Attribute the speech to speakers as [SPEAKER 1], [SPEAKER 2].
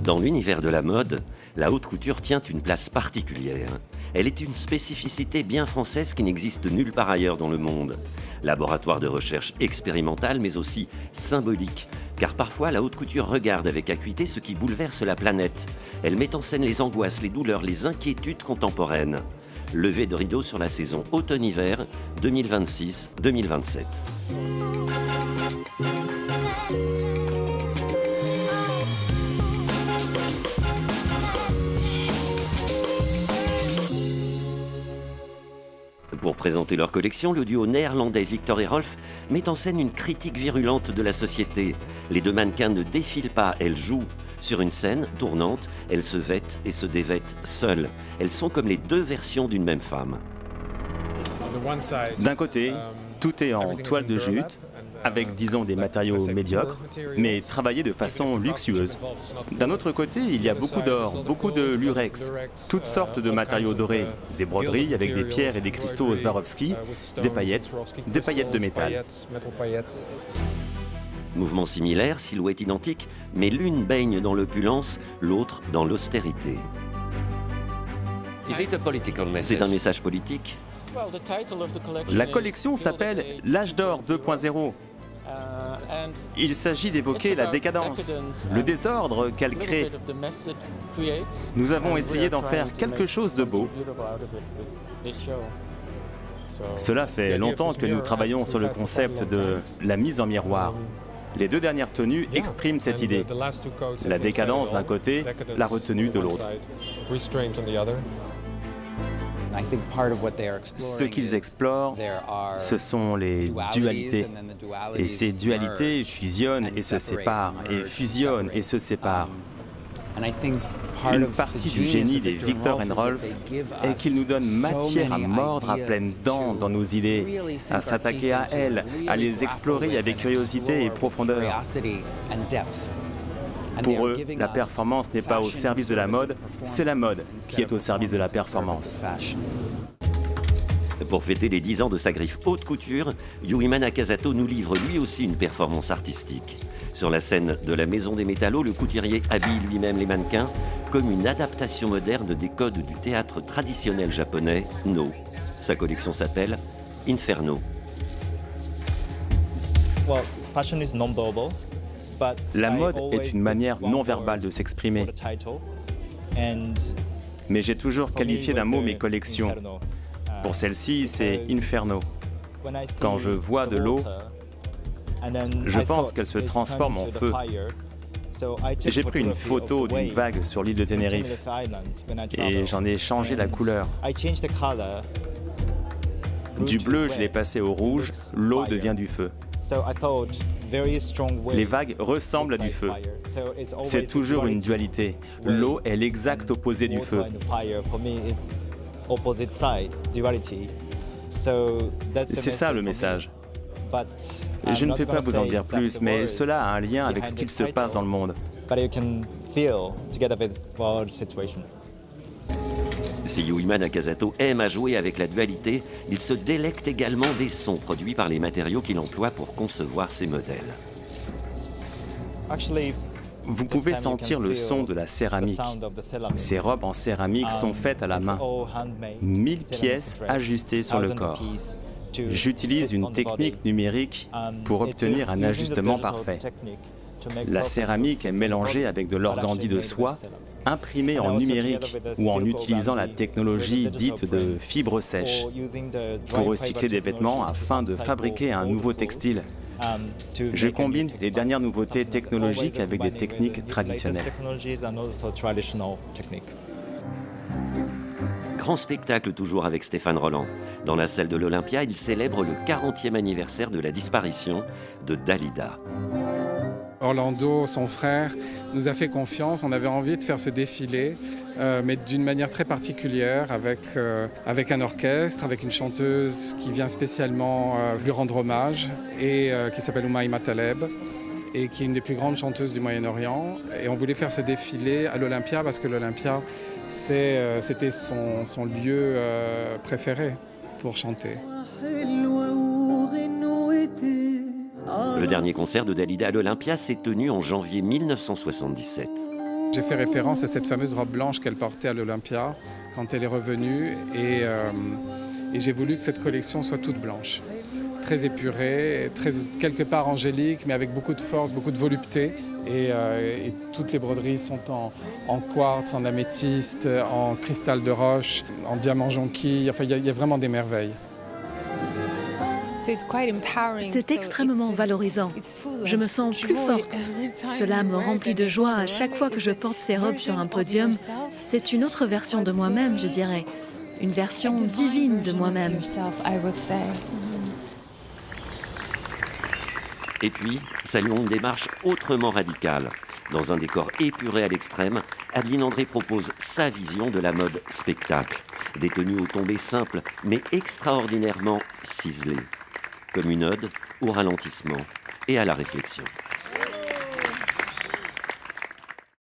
[SPEAKER 1] Dans l'univers de la mode, la haute couture tient une place particulière. Elle est une spécificité bien française qui n'existe nulle part ailleurs dans le monde. Laboratoire de recherche expérimentale mais aussi symbolique, car parfois la haute couture regarde avec acuité ce qui bouleverse la planète. Elle met en scène les angoisses, les douleurs, les inquiétudes contemporaines. Levée de rideau sur la saison automne-hiver 2026-2027. Pour présenter leur collection, le duo néerlandais Viktor et Rolf met en scène une critique virulente de la société. Les deux mannequins ne défilent pas, elles jouent. Sur une scène tournante, elles se vêtent et se dévêtent seules. Elles sont comme les deux versions d'une même femme.
[SPEAKER 2] D'un côté, tout est en toile de jute, avec disons des matériaux médiocres, mais travaillés de façon luxueuse. D'un autre côté, il y a beaucoup d'or, beaucoup de lurex, toutes sortes de matériaux dorés, des broderies avec des pierres et des cristaux Swarovski, des paillettes de métal.
[SPEAKER 1] Mouvement similaire, silhouette identique, mais l'une baigne dans l'opulence, l'autre dans l'austérité. C'est un message politique?
[SPEAKER 2] La collection s'appelle l'âge d'or 2.0. Il s'agit d'évoquer la décadence, le désordre qu'elle crée. Nous avons essayé d'en faire quelque chose de beau. Cela fait longtemps que nous travaillons sur le concept de la mise en miroir. Les deux dernières tenues expriment cette idée. La décadence d'un côté, la retenue de l'autre. Ce qu'ils explorent, ce sont les dualités. Et ces dualités fusionnent et se séparent, et fusionnent et se séparent. Une partie du génie des Viktor et Rolf est qu'ils nous donnent matière à mordre à pleines dents dans nos idées, à s'attaquer à elles, à les explorer avec curiosité et profondeur. Pour eux, la performance n'est pas au service de la mode, c'est la mode qui est au service de la performance.
[SPEAKER 1] Pour fêter les 10 ans de sa griffe haute couture, Yuri Nakazato nous livre lui aussi une performance artistique. Sur la scène de la Maison des Métallos, le couturier habille lui-même les mannequins comme une adaptation moderne des codes du théâtre traditionnel japonais, No. Sa collection s'appelle Inferno.
[SPEAKER 2] La mode est une manière non verbale de s'exprimer. Mais j'ai toujours qualifié d'un mot mes collections. Pour celle-ci, c'est Inferno. Quand je vois de l'eau, je pense qu'elle se transforme en feu. J'ai pris une photo d'une vague sur l'île de Tenerife et j'en ai changé la couleur. Du bleu, je l'ai passé au rouge, l'eau devient du feu. Les vagues ressemblent à du feu. C'est toujours une dualité. L'eau est l'exact opposé du feu. C'est ça le message. Je ne vais pas vous en dire plus, mais cela a un lien avec ce qu'il se passe dans le monde.
[SPEAKER 1] Si Yuri Nakazato aime à jouer avec la dualité, il se délecte également des sons produits par les matériaux qu'il emploie pour concevoir ses modèles.
[SPEAKER 2] Vous pouvez sentir le son de la céramike. Ces robes en céramique sont faites à la main. 1000 pièces ajustées sur le corps. J'utilise une technique numérique pour obtenir un ajustement parfait. La céramique est mélangée avec de l'organdi de soie, imprimée en numérique ou en utilisant la technologie dite de fibre sèche pour recycler des vêtements afin de fabriquer un nouveau textile. Je combine les dernières nouveautés technologiques avec des techniques traditionnelles.
[SPEAKER 1] Grand spectacle toujours avec Stéphane Rolland. Dans la salle de l'Olympia, il célèbre le 40e anniversaire de la disparition de Dalida.
[SPEAKER 3] Orlando, son frère, nous a fait confiance. On avait envie de faire ce défilé, mais d'une manière très particulière, avec un orchestre, avec une chanteuse qui vient spécialement lui rendre hommage, et qui s'appelle Oumaima Taleb, et qui est une des plus grandes chanteuses du Moyen-Orient. Et on voulait faire ce défilé à l'Olympia, parce que l'Olympia, c'était son lieu préféré pour chanter.
[SPEAKER 1] Le dernier concert de Dalida à l'Olympia s'est tenu en janvier 1977.
[SPEAKER 3] J'ai fait référence à cette fameuse robe blanche qu'elle portait à l'Olympia quand elle est revenue et j'ai voulu que cette collection soit toute blanche, très épurée, quelque part angélique, mais avec beaucoup de force, beaucoup de volupté. Et toutes les broderies sont en quartz, en améthyste, en cristal de roche, en diamant jonquille. Enfin, il y a vraiment des merveilles.
[SPEAKER 4] C'est extrêmement valorisant. Je me sens plus forte. Cela me remplit de joie à chaque fois que je porte ces robes sur un podium. C'est une autre version de moi-même, je dirais. Une version divine de moi-même.
[SPEAKER 1] Et puis, saluons une démarche autrement radicale. Dans un décor épuré à l'extrême, Adeline André propose sa vision de la mode spectacle. Des tenues aux tombées simples, mais extraordinairement ciselées. Comme une ode au ralentissement et à la réflexion.